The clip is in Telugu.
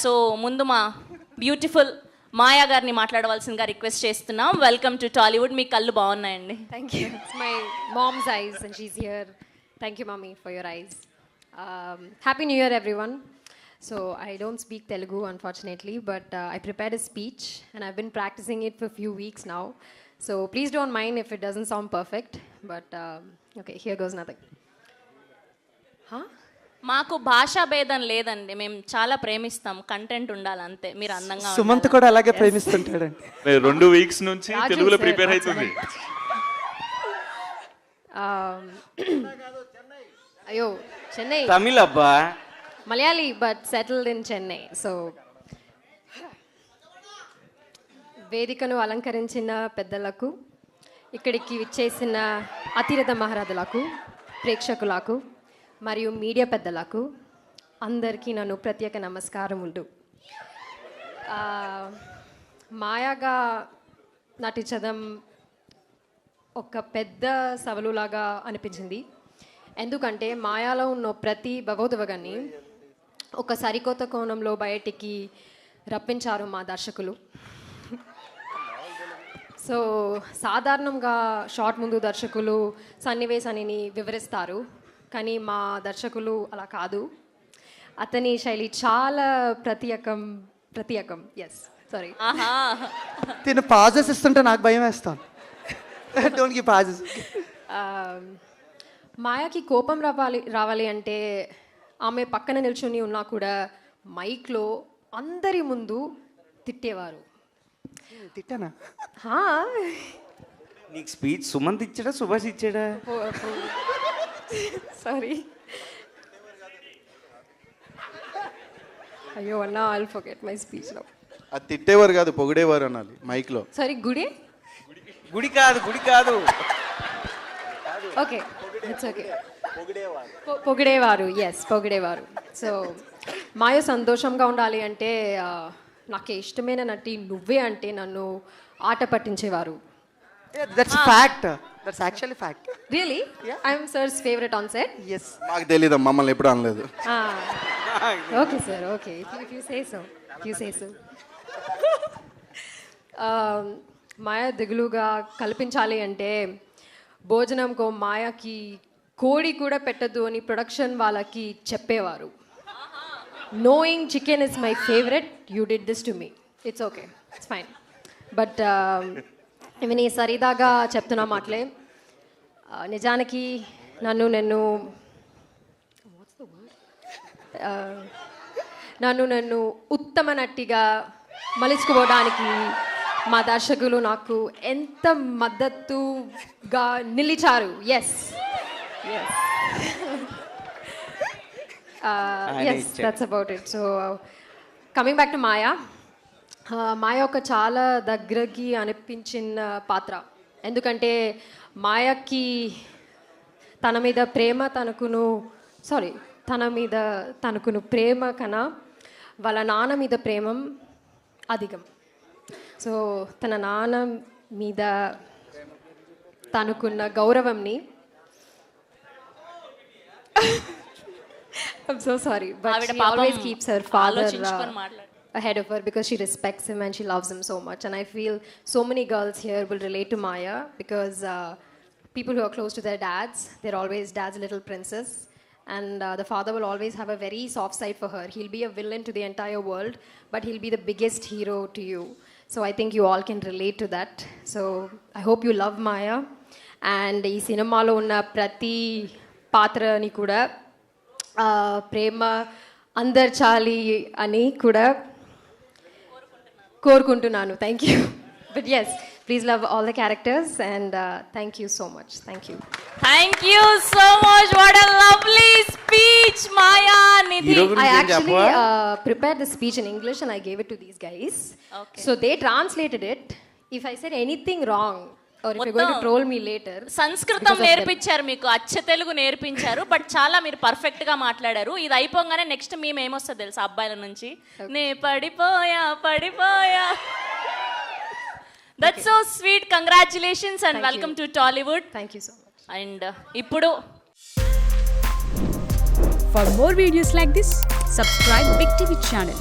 సో ముందు మా బ్యూటిఫుల్ మాయా గారిని మాట్లాడవలసిందిగా రిక్వెస్ట్ చేస్తున్నాం. Welcome to Tollywood. మీ కళ్ళు బాగున్నాయండి. Thank you. It's my mom's eyes and she's here. Thank you, mommy, for your eyes. Happy New Year, everyone. So I don't speak Telugu, unfortunately, but I prepared a speech and I've been practicing it for a few weeks now. So please don't mind if it doesn't sound perfect, but okay, here goes nothing. Huh? మాకు భాషా భేదం లేదండి, మేము చాలా ప్రేమిస్తాం, కంటెంట్ ఉండాలి అంతే. మీరు అందంగా సుమంత్ కూడా అలాగే ప్రేమిస్తుంటాడండి. 2 వీక్స్ నుంచి తెలుగులో ప్రిపేర్ అవుతుంది. అయ్యో చెన్నై తమిళ అబ్బా, Malayali but settled in Chennai. So వేదికను అలంకరించిన పెద్దలకు, ఇక్కడికి విచ్చేసిన అతిరథ మహారథులకు, ప్రేక్షకులకు మరియు మీడియా పెద్దలకు అందరికీ నన్ను ప్రత్యేక నమస్కారములు. మాయాగా నటించడం ఒక పెద్ద సవాలులాగా అనిపించింది. ఎందుకంటే మాయాలో ఉన్న ప్రతి భగవద్వగాన్ని ఒక సరికొత్త కోణంలో బయటికి రప్పించారు మా దర్శకులు. సో సాధారణంగా షార్ట్ ముందు దర్శకులు సన్నివేశాన్ని వివరిస్తారు, కానీ మా దర్శకులు అలా కాదు. అతని శైలి చాలా ప్రత్యేకం. ఎస్ సారీ, తిను పాజెస్ ఇస్తుంటే నాకు భయం వేస్తాను. Don't give pauses. మాయాకి కోపం రావాలి అంటే ఆమె పక్కన నిల్చుని ఉన్నా కూడా మైక్లో అందరి ముందు తిట్టేవారు. తిట్టానా? నీకు స్పీచ్ సుమంత్ ఇచ్చాడా సుభాష్ ఇచ్చాడా? సారీ, అయ్యో అన్నా, I'll forget my speech now. అది తిట్టేవారు కాదు, పొగిడేవారు అనాలి మైక్ లో. సారీ, గుడి కాదు ఓకే, ఇట్స్ ఓకే, పొగిడేవారు. ఎస్, పొగిడేవారు. సో మాయ సంతోషంగా ఉండాలి అంటే నాకు ఇష్టమైన నటి నువ్వే అంటే నన్ను ఆట పట్టించేవారు. That's fact. That's actually fact. Really, I'm sir's favourite on set. Yes. మాకు తెలీదు, మమ్మల్ని ఎప్పుడు అనలేదు. Okay sir, okay, if you say so. Maya దిగులుగా కల్పించాలి అంటే భోజనంకో మాయకి కోడి కూడా పెట్టద్దు అని ప్రొడక్షన్ వాళ్ళకి చెప్పేవారు. Knowing chicken is my favourite, you did this to me. It's okay, it's fine. But ఇవన్నీ సరిదాగా చెప్తున్నా మాటలే. నిజానికి నన్ను ఉత్తమ నటిగా మలుచుకోవడానికి మా దర్శకులు నాకు ఎంత మద్దతుగా నిలిచారు. Yes, that's about it. So coming back to Maya. Maya ఒక చాలా దగ్గరకి అనిపించిన పాత్ర. ఎందుకంటే మాయకి తన మీద తనకును ప్రేమ కన్నా వాళ్ళ నాన్న మీద ప్రేమ అధికం. సో తన నాన్న మీద తనకున్న గౌరవంని I'm so sorry, but she always keeps her father ahead of her because she respects him and she loves him so much. And I feel so many girls here will relate to Maya because people who are close to their dads, they're always dad's little princess. And the father will always have a very soft side for her. He'll be a villain to the entire world, but he'll be the biggest hero to you. So I think you all can relate to that. So I hope you love Maya. And ee cinema lo unna prati patra ni kuda ప్రేమ అందర్చాలి అని కూడా కోరుకుంటున్నాను. Thank you. But yes, please love all the characters and thank you so much. Thank you so much. What a lovely speech Maya Nidhi. I actually prepared the speech in English and I gave it to these guys. Okay. So they translated it. If I said anything wrong or if you're going to troll me later, సంస్కృతం నేర్పించారు మీకు, అచ్చ తెలుగు నేర్పించారు, బట్ చాలా మీరు పర్ఫెక్ట్ గా మాట్లాడారు. ఇది అయిపోగానే నెక్స్ట్ మేము ఏమొస్తుంది తెలుసా అబ్బాయిల నుంచి, నే పడిపోయా. That's so sweet. Congratulations and welcome to Tollywood. thank you so much. అండ్ ఇప్పుడు For more videos like this, subscribe Big TV channel.